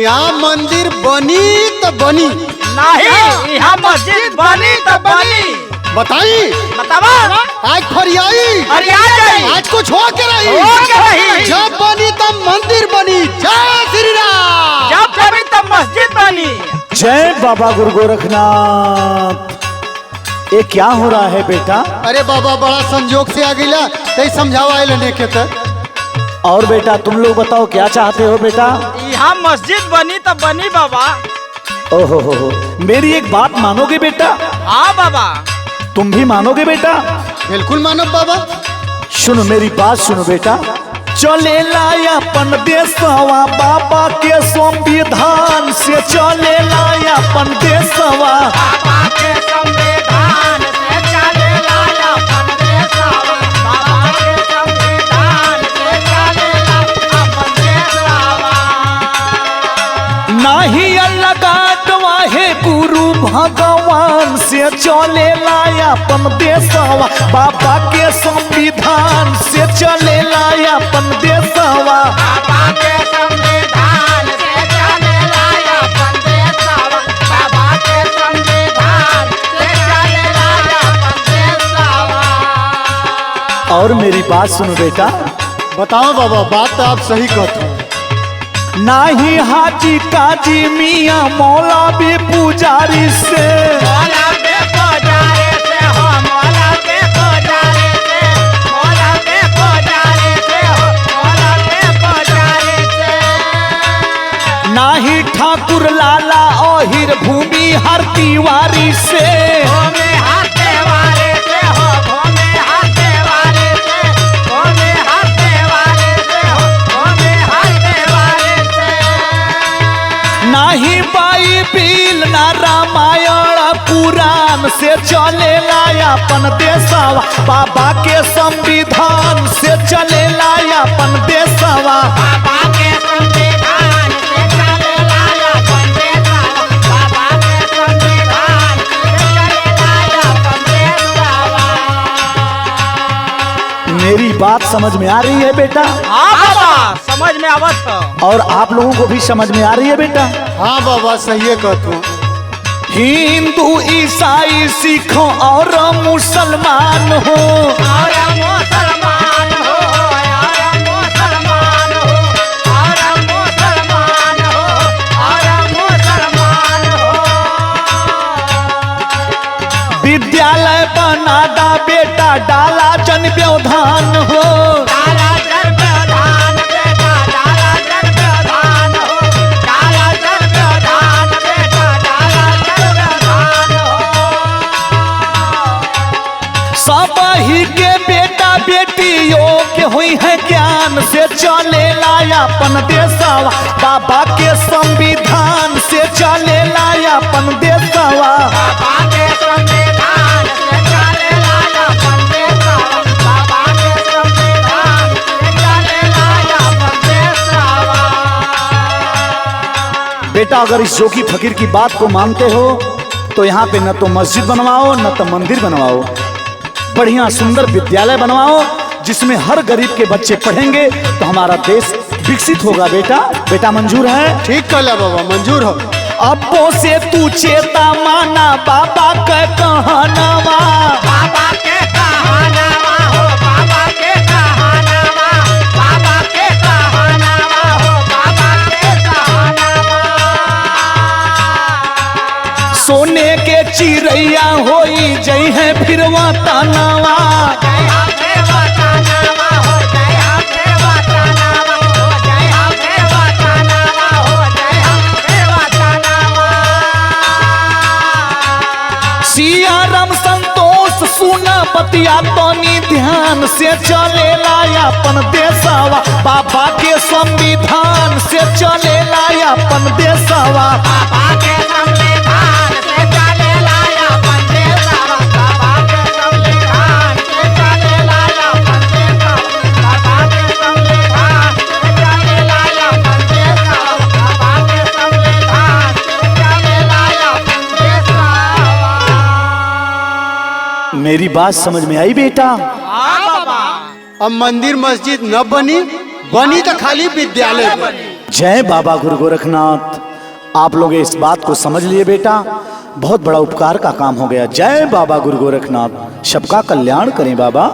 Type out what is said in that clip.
यहाँ मंदिर बनी तो बनी नहीं, यहाँ मस्जिद बनी तो बनी। बताई बतावा आज फरियाई आज कुछ हो के रही जब बनी तब मंदिर बनी। जय श्री राम। जब बनी तब मस्जिद बनी। जय बाबा गुरु गोरखनाथ। ये क्या हो रहा है बेटा? अरे बाबा बड़ा संजोग से आ गया ते समझावा लेने के तक। और बेटा तुम लोग बताओ क्या चाहते हो बेटा? यहाँ मस्जिद बनी तो बनी बाबा। ओहो हो, मेरी एक बात मानोगे बेटा? हाँ बाबा। तुम भी मानोगे बेटा? बिल्कुल मानो बाबा। सुनो मेरी बात सुनो बेटा। चले लाया अपन देशवा बाबा के संविधान से, चले लाया अपन देशवा बाबा के संविधान से चले लाया अपन देशवा। बाबा के संविधान से चले लाया अपन देशवा। नहीं अलगाटवा है गुरु भगवान से, चले लाया अपन देशवा बाबा के संविधान से, चले लाया अपन देशवा। बाबा के संविधान से चले लाया अपन देशवा। बाबा के संविधान से चले लाया अपन देशवा। और मेरी बात सुनो बेटा। बताओ बाबा बात तो आप सही कहते हो। नाही हाजी काजी मियाँ मौलवी पुजारी से, मौला के पुजारी से हो, मौला के पुजारी से, मौला के पुजारी से हो, मौला के पुजारी से। नाही ठाकुर लाला ओहिर भूमि हर तिवारी से, भूमि हर देवारी से हो, भूमि हर देवारी से, भूमि हर देवारी से हो, भूमि हर देवारी से। नाही बाइबिल ना रामायण पुराण से, चले लाया अपन देशवा बाबा के संविधान से, चले लाया अपन देशवा। बाबा के संविधान से चले लाया अपन देशवा। बाबा के संविधान से चले लाया अपन देशवा। मेरी बात समझ में आ रही है बेटा? हाँ बाबा समझ में आवत है। और आप लोगों को भी समझ में आ रही है बेटा? हाँ बाबा सही है कहते हो। हिंदू ईसाई सिख और मुसलमान हो, और मुसलमान हो, और मुसलमान हो, और मुसलमान हो, और मुसलमान हो। विद्यालय बना दा बेटा डाला जन व्यवधान हो, डाला जन व्यवधान बेटा, डाला जन व्यवधान हो, डाला जन व्यवधान बेटा, डाला जन व्यवधान हो। सब ही के बेटा बेटी योग्य हुई है ज्ञान से, चले लाया अपन देशवा बाबा के संविधान से, चले लाया अपन देशवा। बाबा के संविधान से चले लाया अपन देशवा। बाबा के संविधान से चले लाया अपन देशवा। बेटा अगर इस जोगी फकीर की बात को मानते हो तो यहाँ पे न तो मस्जिद बनवाओ न तो मंदिर बनवाओ, बढ़िया सुंदर विद्यालय बनवाओ जिसमें हर गरीब के बच्चे पढ़ेंगे तो हमारा देश विकसित होगा। बेटा बेटा मंजूर है? ठीक कहला बाबा मंजूर हो। अब्बो से तू चेता माना बाबा का कहनावा, बाबा के कहानावा हो, बाबा के कहानावा, बाबा के कहानावा हो, बाबा के कहानावा। सोने के चिड़ैया होई जई है फिर वतनवा, जय हा देवतानावा हो, जय हा देवतानावा हो, जय हा देवतानावा हो, जय हा देवतानावा। सिया राम संतोष सुना बतिया तनी ध्यान से, चले लाया अपन देशवा बाबा के संविधान से, चले लाया अपन देशवा। बाबा के संविधान से चले लाया अपन देशवा। बाबा के संविधान से चले लाया अपन देशवा। बाबा के संविधान से चले लाया अपन देशवा। बाबा के संविधान से चले लाया अपन देशवा। मेरी बात समझ में आई बेटा? हाँ बाबा। अब मंदिर मस्जिद न बनी, बनी तो खाली विद्यालय बनी। जय बाबा गुरु गोरखनाथ। आप लोग इस बात को समझ लिए बेटा, बहुत बड़ा उपकार का काम हो गया। जय बाबा गुरु गोरखनाथ, सबका कल्याण करें बाबा।